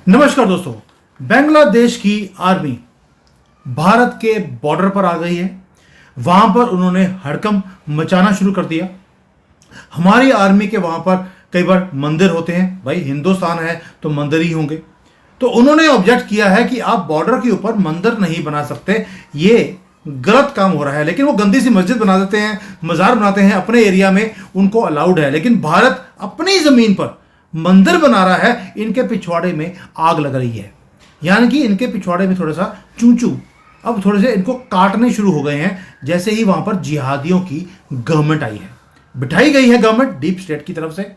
नमस्कार दोस्तों। बांग्लादेश की आर्मी भारत के बॉर्डर पर आ गई है। वहां पर उन्होंने हड़कंप मचाना शुरू कर दिया। हमारी आर्मी के वहां पर कई बार मंदिर होते हैं, भाई हिंदुस्तान है तो मंदिर ही होंगे। तो उन्होंने ऑब्जेक्ट किया है कि आप बॉर्डर के ऊपर मंदिर नहीं बना सकते, ये गलत काम हो रहा है। लेकिन वो गंदी सी मस्जिद बना देते हैं, मजार बनाते हैं अपने एरिया में, उनको अलाउड है। लेकिन भारत अपनी जमीन पर मंदिर बना रहा है, इनके पिछवाड़े में आग लग रही है। यानी कि इनके पिछवाड़े में थोड़ा सा चूचू अब थोड़े से इनको काटने शुरू हो गए हैं, जैसे ही वहां पर जिहादियों की गवर्नमेंट आई है, बिठाई गई है गवर्नमेंट डीप स्टेट की तरफ से।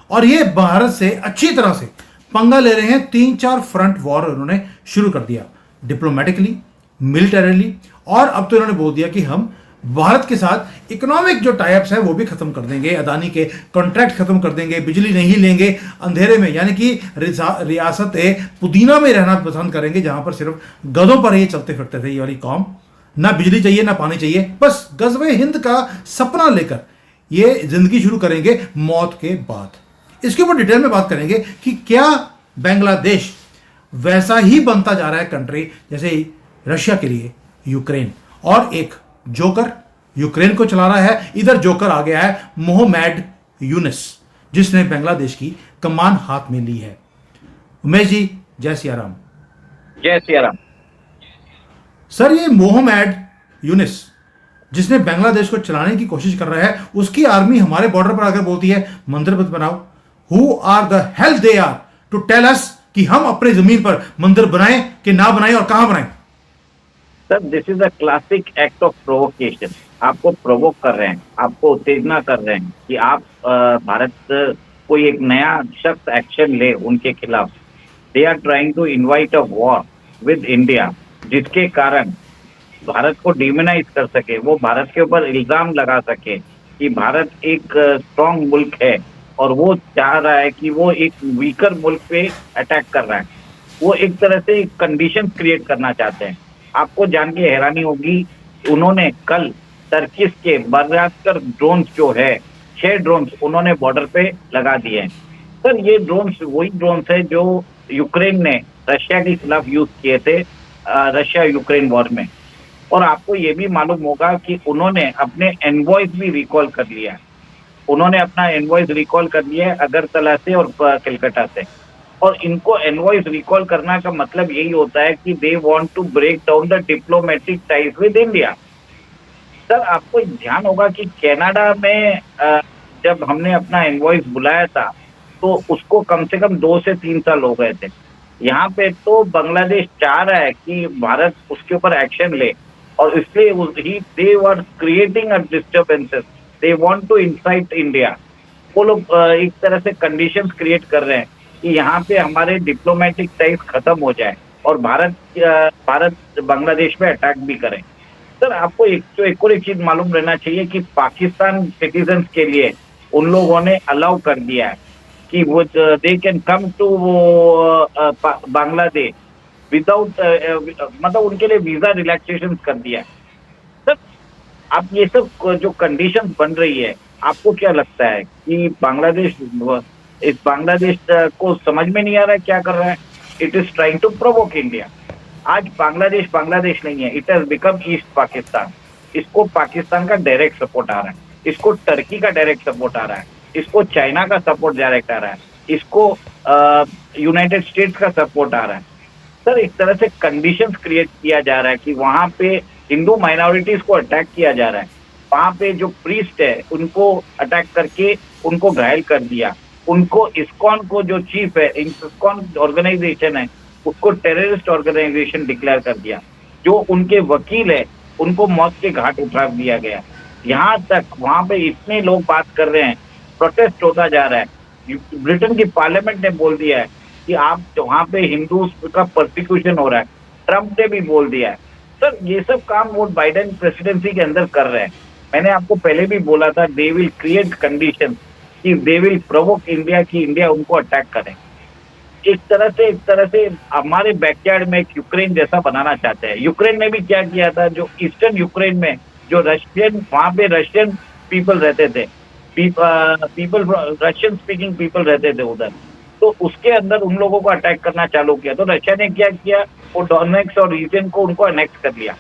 और ये भारत से अच्छी तरह से पंगा ले रहे हैं। 3-4 फ्रंट वॉर उन्होंने शुरू कर दिया, डिप्लोमेटिकली, मिलिटरीली, और अब तो इन्होंने बोल दिया कि हम भारत के साथ इकोनॉमिक जो टाइप्स है वो भी खत्म कर देंगे, अदानी के कॉन्ट्रैक्ट खत्म कर देंगे, बिजली नहीं लेंगे अंधेरे में। यानी कि रियासत पुदीना में रहना पसंद करेंगे, जहां पर सिर्फ गधों पर ही चलते फिरते थे ये वाली कौम। ना बिजली चाहिए ना पानी चाहिए, बस गज़वे हिंद का सपना लेकर ये जिंदगी शुरू करेंगे मौत के बाद। इसके ऊपर डिटेल में बात करेंगे कि क्या बांग्लादेश वैसा ही बनता जा रहा है कंट्री जैसे रशिया के लिए यूक्रेन। और एक जोकर यूक्रेन को चला रहा है, इधर जोकर आ गया है मोहम्मद यूनिस, जिसने बांग्लादेश की कमान हाथ में ली है। उमेश जी, जय सिया राम। जय सिया राम। सर, ये मोहम्मद यूनिस जिसने बांग्लादेश को चलाने की कोशिश कर रहा है, उसकी आर्मी हमारे बॉर्डर पर आकर बोलती है मंदिर मत बनाओ। Who are the hell they are to tell us कि हम अपने जमीन पर मंदिर बनाएं कि ना बनाएं और कहां बनाएं। Sir, this is a classic act of provocation. आपको प्रोवोक कर रहे हैं, आपको उत्तेजना कर रहे हैं कि आप भारत कोई एक नया शख्स एक्शन ले उनके खिलाफ। They are trying to invite a war with India, जिसके कारण भारत को डिमोनाइज कर सके, वो भारत के ऊपर इल्जाम लगा सके कि भारत एक स्ट्रॉन्ग मुल्क है और वो चाह रहा है कि वो एक वीकर मुल्क पे अटैक कर रहा है। वो एक तरह से कंडीशन क्रिएट करना चाहते हैं। आपको जान के हैरानी होगी, उन्होंने कल टर्किश के बर्राकर ड्रोन्स जो है 6 ड्रोन्स उन्होंने बॉर्डर पे लगा दिए हैं। सर, ये ड्रोन्स वही ड्रोन्स है जो यूक्रेन ने रशिया के खिलाफ यूज किए थे रशिया यूक्रेन वॉर में। और आपको ये भी मालूम होगा कि उन्होंने अपने एनवॉयज भी रिकॉल कर लिया है। उन्होंने अपना एनवॉयज रिकॉल कर लिया है अगरतला से और कलकत्ता से। और इनको एनवॉइस रिकॉल करना का मतलब यही होता है कि they want to break down the diplomatic ties with India. Sir, आपको ध्यान होगा कि कनाडा में जब हमने अपना एनवॉइस बुलाया था तो उसको कम से कम 2 से 3 साल हो गए थे। यहाँ पे तो बांग्लादेश चाह रहा है कि भारत उसके ऊपर एक्शन ले, और इसलिए they were creating a disturbances. They want to incite India. वो लोग एक तरह से कंडीशंस क्रिएट कर रहे हैं कि यहाँ पे हमारे डिप्लोमेटिक टाइज खत्म हो जाए और भारत बांग्लादेश पे अटैक भी करे। सर, आपको एक और एक चीज मालूम रहना चाहिए कि पाकिस्तान सिटीजन के लिए उन लोगों ने अलाउ कर दिया है कि वो they can come to Bangladesh without, मतलब उनके लिए वीजा रिलैक्सेशन कर दिया है। सर, आप ये सब जो कंडीशंस बन रही है, आपको क्या लगता है कि बांग्लादेश को समझ में नहीं आ रहा है क्या कर रहा है? It is trying to provoke India. आज बांग्लादेश नहीं है, it has become east Pakistan. इसको पाकिस्तान का डायरेक्ट सपोर्ट आ रहा है, इसको टर्की का डायरेक्ट सपोर्ट आ रहा है, इसको चाइना का सपोर्ट डायरेक्ट आ रहा है, इसको यूनाइटेड स्टेट्स का सपोर्ट आ रहा है। सर, एक तरह से कंडीशंस क्रिएट किया जा रहा है कि वहां पे हिंदू माइनॉरिटीज को अटैक किया जा रहा है। वहां पे जो प्रीस्ट है उनको अटैक करके उनको घायल कर दिया। उनको इस्कॉन को जो चीफ है, इस्कॉन ऑर्गेनाइजेशन है, उसको टेररिस्ट ऑर्गेनाइजेशन डिक्लेयर कर दिया। जो उनके वकील है उनको मौत के घाट उतार दिया गया। यहाँ तक वहां पे इतने लोग बात कर रहे हैं, प्रोटेस्ट होता जा रहा है। ब्रिटेन की पार्लियामेंट ने बोल दिया है कि आप वहां पे हिंदू का प्रोसिक्यूशन हो रहा है। ट्रंप ने भी बोल दिया है। सर, ये सब काम वो बाइडेन प्रेसिडेंसी के अंदर कर रहे हैं। मैंने आपको पहले भी बोला था, दे विल क्रिएट कंडीशन कि दे विल प्रोवोक इंडिया कि इंडिया उनको अटैक करे। एक तरह से हमारे बैकयार्ड में एक यूक्रेन जैसा बनाना चाहते हैं। यूक्रेन ने भी क्या किया था, जो ईस्टर्न यूक्रेन में जो वहां पे रशियन पीपल रहते थे, रशियन स्पीकिंग पीपल रहते थे उधर, तो तो उसके अंदर उन लोगों को अटैक करना चालू किया। तो रशिया ने क्या किया, वो डोनेक्स और रीजन को उनको अनेक्स कर लिया।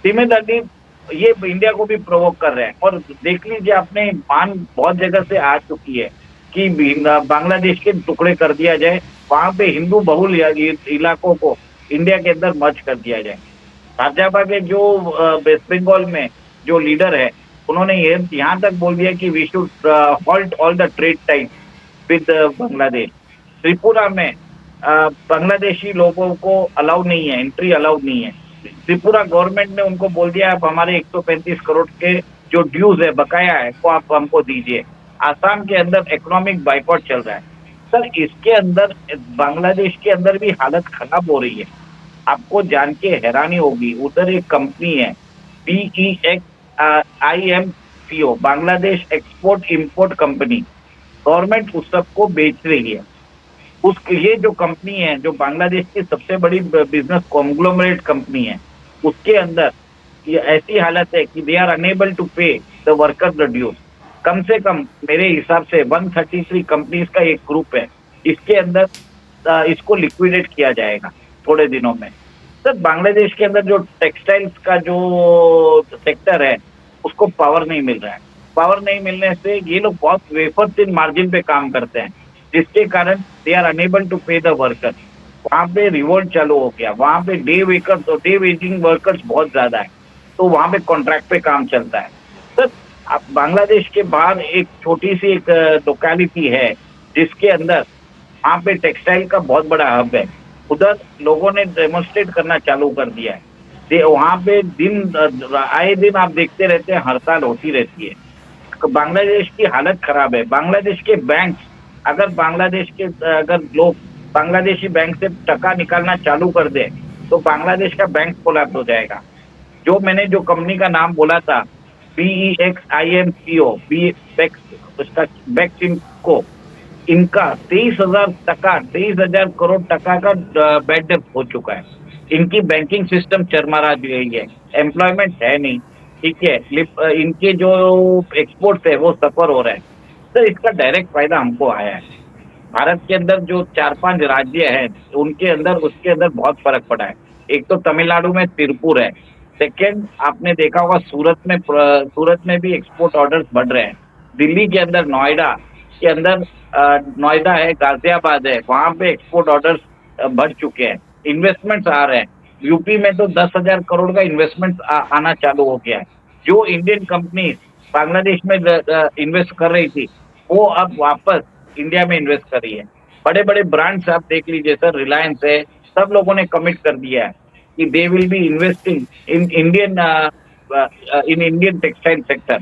सिमिलरली ये इंडिया को भी प्रोवोक कर रहे हैं। और देख लीजिए, आपने मान बहुत जगह से आ चुकी है कि बांग्लादेश के टुकड़े कर दिया जाए, वहां पे हिंदू बहुल इलाकों को इंडिया के अंदर मर्ज कर दिया जाए। भाजपा के जो वेस्ट बंगाल में जो लीडर है, उन्होंने ये यहाँ तक बोल दिया कि we should halt all the trade type with Bangladesh. Tripura में बांग्लादेशी लोगों को अलाउ नहीं है, एंट्री अलाउ नहीं है। त्रिपुरा गवर्नमेंट ने उनको बोल दिया आप हमारे 135 करोड़ के जो ड्यूज है, बकाया है, वो आप हमको दीजिए। आसाम के अंदर इकोनॉमिक बाइकआउट चल रहा है। सर, इसके अंदर बांग्लादेश के अंदर भी हालत खराब हो रही है। आपको जान के हैरानी होगी, उधर एक कंपनी है BEXIMCO, Bangladesh export import company, government उस सबको बेच रही है। ये जो कंपनी है, जो बांग्लादेश की सबसे बड़ी बिजनेस कॉन्ग्लोमरेट कंपनी है, उसके अंदर ये ऐसी हालत है कि दे आर अनेबल टू पे द वर्कर द ड्यूज। कम से कम मेरे हिसाब से 133 कंपनीज का एक ग्रुप है, इसके अंदर इसको लिक्विडेट किया जाएगा थोड़े दिनों में। सर, बांग्लादेश के अंदर जो टेक्सटाइल्स का जो सेक्टर है, उसको पावर नहीं मिल रहा है। पावर नहीं मिलने से ये लोग बहुत वेफर थिन मार्जिन पे काम करते हैं, जिसके कारण दे आर अनेबल टू पे द वर्कर्स। वहां पे रिवोल्ट चालू हो गया। वहां पे डे वेजिंग वर्कर्स बहुत ज्यादा है, तो वहां पे कॉन्ट्रैक्ट पे काम चलता है। सर, अब बांग्लादेश के बाहर एक छोटी सी एक लोकेलिटी है, जिसके अंदर वहां पे टेक्सटाइल का बहुत बड़ा हब है। उधर लोगों ने डेमोन्स्ट्रेट करना चालू कर दिया है। वहां पे आए दिन आप देखते रहते हैं, हड़ताल होती रहती है। बांग्लादेश की हालत खराब है। बांग्लादेश के बैंक, अगर लोग बांग्लादेशी बैंक से टका निकालना चालू कर दे, तो बांग्लादेश का बैंक कोलैप्स हो जाएगा। मैंने जो कंपनी का नाम बोला था, BEXIMCO, बेक्सिमको, इनका 23,000 करोड़ टका का बैड डेब्ट हो चुका है। इनकी बैंकिंग सिस्टम चरमरा गई है, एम्प्लॉयमेंट है नहीं, ठीक है। इनके जो एक्सपोर्ट है वो सफर हो रहा है। सर, इसका डायरेक्ट फायदा हमको आया है। भारत के अंदर जो 4-5 राज्य हैं, उनके अंदर उसके अंदर बहुत फर्क पड़ा है। एक तो तमिलनाडु में तिरुपुर है। सेकेंड, आपने देखा होगा सूरत में भी एक्सपोर्ट ऑर्डर्स बढ़ रहे हैं। दिल्ली के अंदर नोएडा के अंदर नोएडा है, गाजियाबाद है, वहां पे एक्सपोर्ट ऑर्डर्स बढ़ चुके हैं, इन्वेस्टमेंट्स आ रहे हैं। यूपी में तो 10,000 करोड़ का इन्वेस्टमेंट आना चालू हो गया है। जो इंडियन कंपनी बांग्लादेश में इन्वेस्ट कर रही थी, वो अब वापस इंडिया में इन्वेस्ट कर रही है। बड़े बड़े ब्रांड्स आप देख लीजिए सर, रिलायंस है, सब लोगों ने कमिट कर दिया है कि they will be investing in Indian textile sector.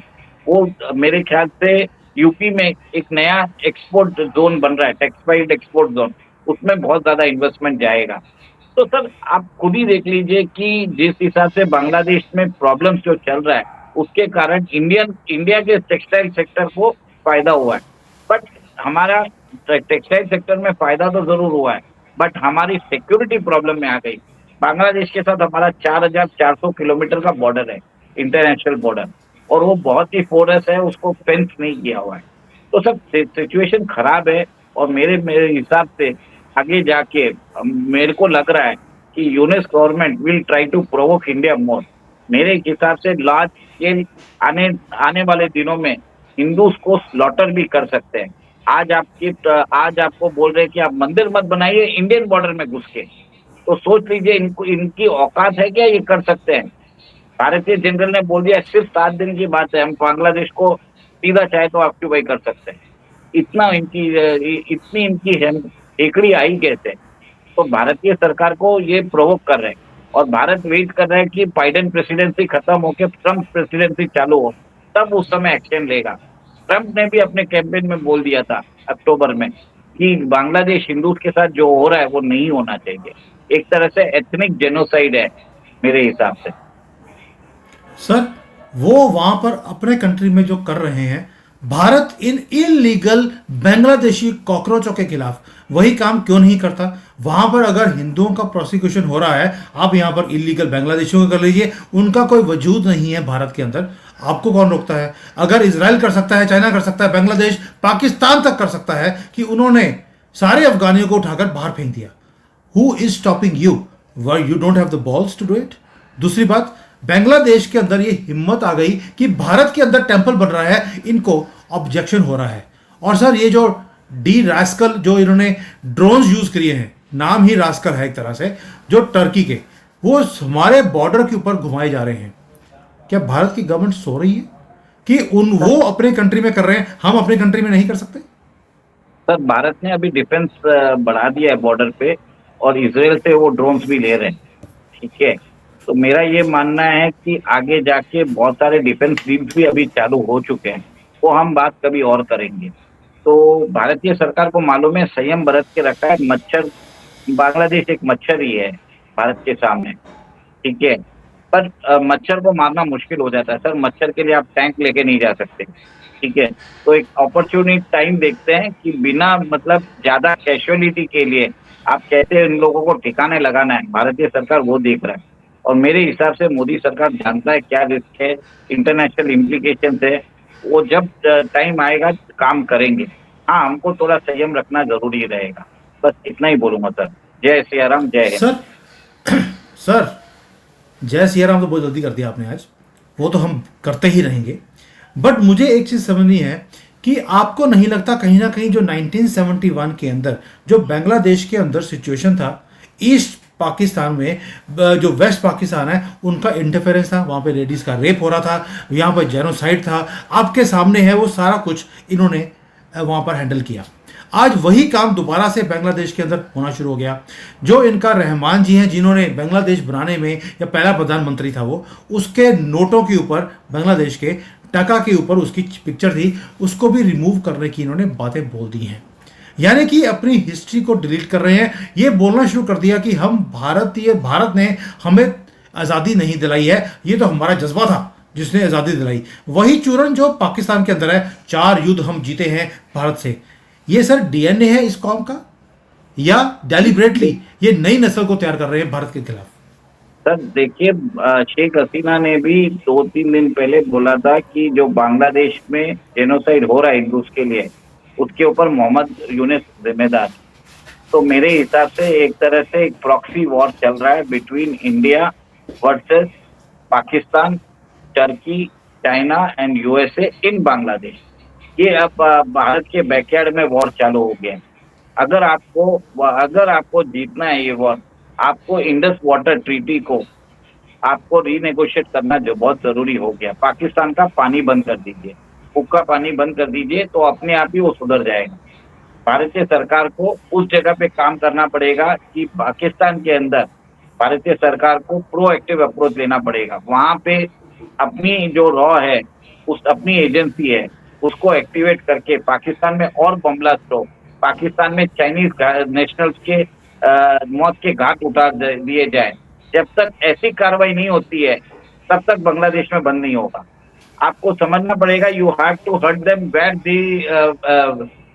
वो मेरे ख्याल से यूपी में एक नया एक्सपोर्ट जोन बन रहा है, टेक्सटाइल एक्सपोर्ट जोन, उसमें बहुत ज्यादा इन्वेस्टमेंट जाएगा। तो सर, आप खुद ही देख लीजिए कि जिस हिसाब से बांग्लादेश में प्रॉब्लम्स जो चल रहा है, उसके कारण इंडिया के टेक्सटाइल सेक्टर को फायदा हुआ है। बट हमारा टेक्सटाइल सेक्टर में फायदा तो जरूर हुआ है, बट हमारी सिक्योरिटी प्रॉब्लम में आ गई। बांग्लादेश के साथ हमारा 4,400 किलोमीटर का बॉर्डर है, इंटरनेशनल बॉर्डर, और वो बहुत ही पोरस है, उसको फेंस नहीं किया हुआ है। तो सब सिचुएशन खराब है। और मेरे हिसाब से आगे जाके मेरे को लग रहा है कि Yunus government will try to provoke India more. मेरे हिसाब से लार्ज स्केल आने वाले दिनों में हिंदूज को स्लॉटर भी कर सकते हैं। आज आपको बोल रहे हैं कि आप मंदिर मत बनाइए इंडियन बॉर्डर में घुस के, तो सोच लीजिए इनकी औकात है क्या, ये कर सकते हैं। भारतीय जनरल ने बोल दिया सिर्फ 7 दिन की बात है, हम बांग्लादेश को सीधा चाहे तो ऑक्यूपाई कर सकते हैं। इतनी इनकी एकड़ी आई कैसे? तो भारतीय सरकार को ये प्रोवोक कर रहे हैं, और भारत वेट कर रहा है कि बाइडेन प्रेसिडेंसी खत्म होकर ट्रंप प्रेसिडेंसी चालू हो, तब उस समय एक्शन लेगा। ट्रंप ने भी अपने कैंपेन में बोल दिया था अक्टूबर में कि बांग्लादेश हिंदूज के साथ जो हो रहा है वो नहीं होना चाहिए। एक तरह से एथनिक जेनोसाइड है मेरे हिसाब से। सर, वो वहां पर अपने कंट्री में जो कर रहे हैं, भारत इन इलीगल बांग्लादेशी कॉकरोचों के खिलाफ वही काम क्यों नहीं करता? वहां पर अगर हिंदुओं का प्रोसिक्यूशन हो रहा है, आप यहां पर इलीगल बांग्लादेशियों का कर लीजिए, उनका कोई वजूद नहीं है भारत के अंदर, आपको कौन रोकता है? अगर इजराइल कर सकता है, चाइना कर सकता है, बांग्लादेश, पाकिस्तान तक कर सकता है कि उन्होंने सारे अफगानियों को उठाकर बाहर फेंक दिया। Who is stopping you? Or you don't have the balls to do it? दूसरी बात, बांग्लादेश के अंदर ये हिम्मत आ गई कि भारत के अंदर टेंपल बन रहा है, इनको ऑब्जेक्शन हो रहा है। और सर ये जो डी रास्कल जो इन्होंने ड्रोन्स यूज किए हैं, नाम ही रास्कल है एक तरह से, जो टर्की के, वो हमारे बॉर्डर के ऊपर घुमाए जा रहे हैं। क्या भारत की गवर्नमेंट सो रही है कि वो अपने कंट्री में कर रहे हैं, हम अपने कंट्री में नहीं कर सकते? सर भारत ने अभी डिफेंस बढ़ा दिया है बॉर्डर पे, और इसराइल से वो ड्रोन्स भी ले रहे हैं, ठीक है। तो मेरा ये मानना है कि आगे जाके बहुत सारे डिफेंस डील्स भी अभी चालू हो चुके हैं, वो हम बात कभी और करेंगे। तो भारतीय सरकार को मालूम है, संयम बरत के रखा है। मच्छर, बांग्लादेश एक मच्छर ही है भारत के सामने, ठीक है। पर मच्छर को मारना मुश्किल हो जाता है सर। मच्छर के लिए आप टैंक लेके नहीं जा सकते, ठीक है। तो एक अपॉर्चुनिटी टाइम देखते हैं कि बिना मतलब ज्यादा कैजुअलिटी के लिए आप कैसे इन लोगों को ठिकाने लगाना है, भारतीय सरकार वो देख रहा है। और मेरे हिसाब से मोदी सरकार जानता है क्या रिस्क है, इंटरनेशनल इम्प्लीकेशन है। वो जब टाइम आएगा काम करेंगे। हाँ, हमको थोड़ा संयम रखना जरूरी रहेगा, बस इतना ही बोलूंगा सर। जय सिया राम, जय हिंद। सर सर, जय सिया राम तो बहुत जल्दी कर दिया आपने आज, वो तो हम करते ही रहेंगे। बट मुझे एक चीज़ समझनी है कि आपको नहीं लगता कहीं ना कहीं जो 1971 के अंदर जो बांग्लादेश के अंदर सिचुएशन था, ईस्ट पाकिस्तान में जो वेस्ट पाकिस्तान है उनका इंटरफेरेंस था, वहाँ पे लेडीज़ का रेप हो रहा था, यहाँ पर जेनोसाइड था, आपके सामने है वो सारा कुछ इन्होंने वहाँ पर हैंडल किया। आज वही काम दोबारा से बांग्लादेश के अंदर होना शुरू हो गया। जो इनका रहमान जी हैं, जिन्होंने बांग्लादेश बनाने में, या पहला प्रधानमंत्री था वो, उसके नोटों के ऊपर बांग्लादेश के टका के ऊपर उसकी पिक्चर थी, उसको भी रिमूव करने की इन्होंने बातें बोल दी हैं। यानी कि अपनी हिस्ट्री को डिलीट कर रहे हैं। ये बोलना शुरू कर दिया कि हम भारत ने हमें आज़ादी नहीं दिलाई है, ये तो हमारा जज्बा था जिसने आज़ादी दिलाई। वही चूरन जो पाकिस्तान के अंदर है, 4 युद्ध हम जीते हैं भारत से। ये सर डीएनए है इस कौम का, या डेलिबरेटली ये नई नस्ल को तैयार कर रहे हैं भारत के खिलाफ? सर देखिए, शेख हसीना ने भी 2-3 दिन पहले बोला था कि जो बांग्लादेश में जेनोसाइड हो रहा है हिंदूज के लिए, उसके ऊपर मोहम्मद यूनिस जिम्मेदार। तो मेरे हिसाब से एक तरह से एक प्रॉक्सी वॉर चल रहा है between India versus Pakistan, Turkey, China and USA in Bangladesh. ये अब भारत के बैकयार्ड में वॉर चालू हो गया है। अगर आपको जीतना है ये वॉर, आपको इंडस वाटर ट्रीटी को आपको रीनेगोशिएट करना जो बहुत जरूरी हो गया। पाकिस्तान का पानी बंद कर दीजिए, हुक्का पानी बंद कर दीजिए, तो अपने आप ही वो सुधर जाएगा। भारतीय सरकार को उस जगह पे काम करना पड़ेगा कि पाकिस्तान के अंदर भारतीय सरकार को प्रोएक्टिव अप्रोच लेना पड़ेगा। वहां पे अपनी जो रॉ है, उस अपनी एजेंसी है, उसको एक्टिवेट करके पाकिस्तान में और बम ब्लास्ट हो, पाकिस्तान में चाइनीज नेशनल्स के मौत के घाट उतार दिए जाए। जब तक ऐसी कार्रवाई नहीं होती है, तब तक बांग्लादेश में बंद नहीं होगा। आपको समझना पड़ेगा, you have to hurt them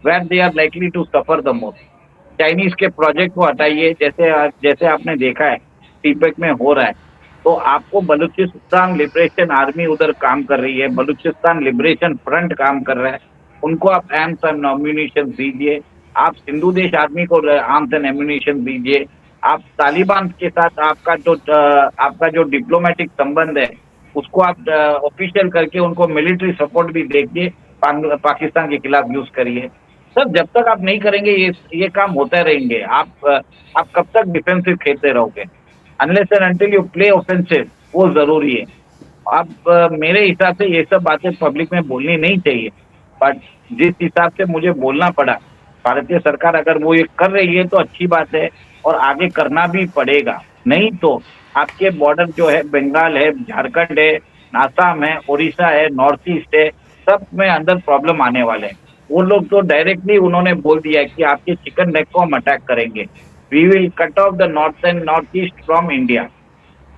where they are likely to suffer the most. Chinese के प्रोजेक्ट को हटाइए, जैसे आपने देखा है टीपेक में हो रहा है। तो आपको बलूचिस्तान लिबरेशन आर्मी उधर काम कर रही है, बलूचिस्तान लिबरेशन फ्रंट काम कर रहा है, उनको आप आर्म्स एंड एम्यूनिशन दीजिए। आप सिंधु देश आर्मी को आर्म्स एंड एम्यूनिशन दीजिए। आप तालिबान के साथ आपका जो डिप्लोमेटिक संबंध है, उसको आप ऑफिशियल करके उनको मिलिट्री सपोर्ट भी देखिए, पाकिस्तान के खिलाफ यूज करिए। सर जब तक आप नहीं करेंगे ये काम होते रहेंगे। आप कब तक डिफेंसिव खेलते रहोगे? Unless and until you play offensive, वो जरूरी है। अब मेरे हिसाब से ये सब बातें पब्लिक में बोलनी नहीं चाहिए, बट जिस हिसाब से मुझे बोलना पड़ा, भारतीय सरकार अगर वो ये कर रही है तो अच्छी बात है, और आगे करना भी पड़ेगा। नहीं तो आपके बॉर्डर जो है, बंगाल है, झारखंड है, आसाम है, उड़ीसा है, नॉर्थ ईस्ट है, सब में अंदर प्रॉब्लम आने वाले हैं। वो लोग तो डायरेक्टली उन्होंने बोल दिया कि आपके चिकन नेक को हम अटैक करेंगे। We will cut off the north and north east from India.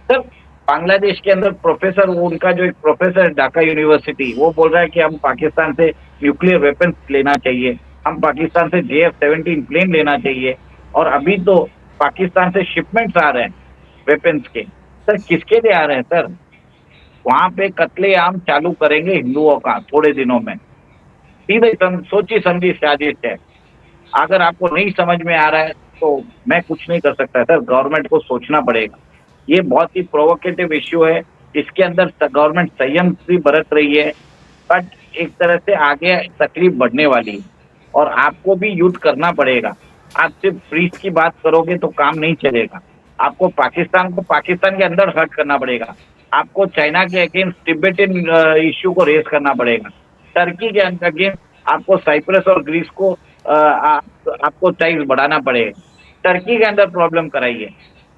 Sir Bangladesh के अंदर प्रोफेसर, उनका जो एक प्रोफेसर ढाका यूनिवर्सिटी, वो बोल रहा है कि हम पाकिस्तान से न्यूक्लियर वेपन्स लेना चाहिए, हम पाकिस्तान से JF-17 प्लेन लेना चाहिए। और अभी तो पाकिस्तान से शिपमेंट्स आ रहे हैं वेपन्स के। सर किसके लिए आ रहे हैं सर? वहां पे कत्लेआम चालू करेंगे हिंदुओं का थोड़े दिनों में। सीधे सोची समझी साजिश है। अगर आपको नहीं समझ में आ रहा है तो मैं कुछ नहीं कर सकता सर, गवर्नमेंट को सोचना पड़ेगा। ये बहुत ही प्रोवोकेटिव इश्यू है, इसके अंदर गवर्नमेंट संयम भी बरत रही है, बट एक तरह से आगे तकलीफ बढ़ने वाली है और आपको भी युद्ध करना पड़ेगा। आप सिर्फ फ्रीज की बात करोगे तो काम नहीं चलेगा। आपको पाकिस्तान को पाकिस्तान के अंदर हर्ट करना पड़ेगा। आपको चाइना के अगेंस्ट तिब्बतिन इश्यू को रेज करना पड़ेगा। टर्की के अगेंस्ट आपको साइप्रस और ग्रीस को आपको टाइज बढ़ाना पड़ेगा। टर्की के अंदर प्रॉब्लम कराइए,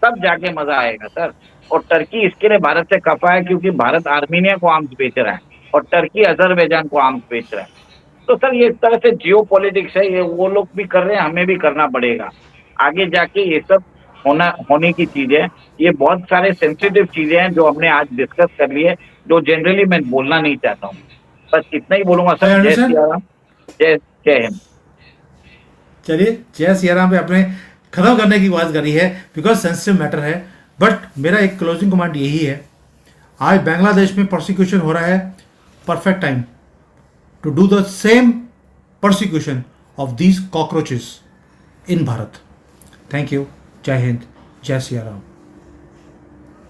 तब जाके मजा आएगा सर। और टर्की इसके लिए भारत से खफा है क्योंकि भारत आर्मीनिया को आर्म्स बेच रहा है और टर्की अजरबैजान को आर्म्स बेच रहा है। तो सर ये इस तरह से जियो पॉलिटिक्स है, ये वो लोग भी कर रहे हैं, हमें भी करना पड़ेगा। आगे जाके ये सब होने की चीज है। ये बहुत सारे सेंसिटिव चीजें हैं जो हमने आज डिस्कस कर लिए, जो जनरली मैं बोलना नहीं चाहता हूँ। बस इतना ही बोलूंगा आई सर। जय अंडरस्टैंड। सिया राम, जय जय हिंद। चलिए, जय सिया राम पे आपने खत्म करने की बात करी है, बिकॉज सेंसिटिव मैटर है। बट मेरा एक क्लोजिंग कमेंट यही है, आज बांग्लादेश में प्रोसिक्यूशन हो रहा है, perfect time to do the same persecution of these cockroaches in Bharat. Thank you. Jai Hind. Jai Siya Ram.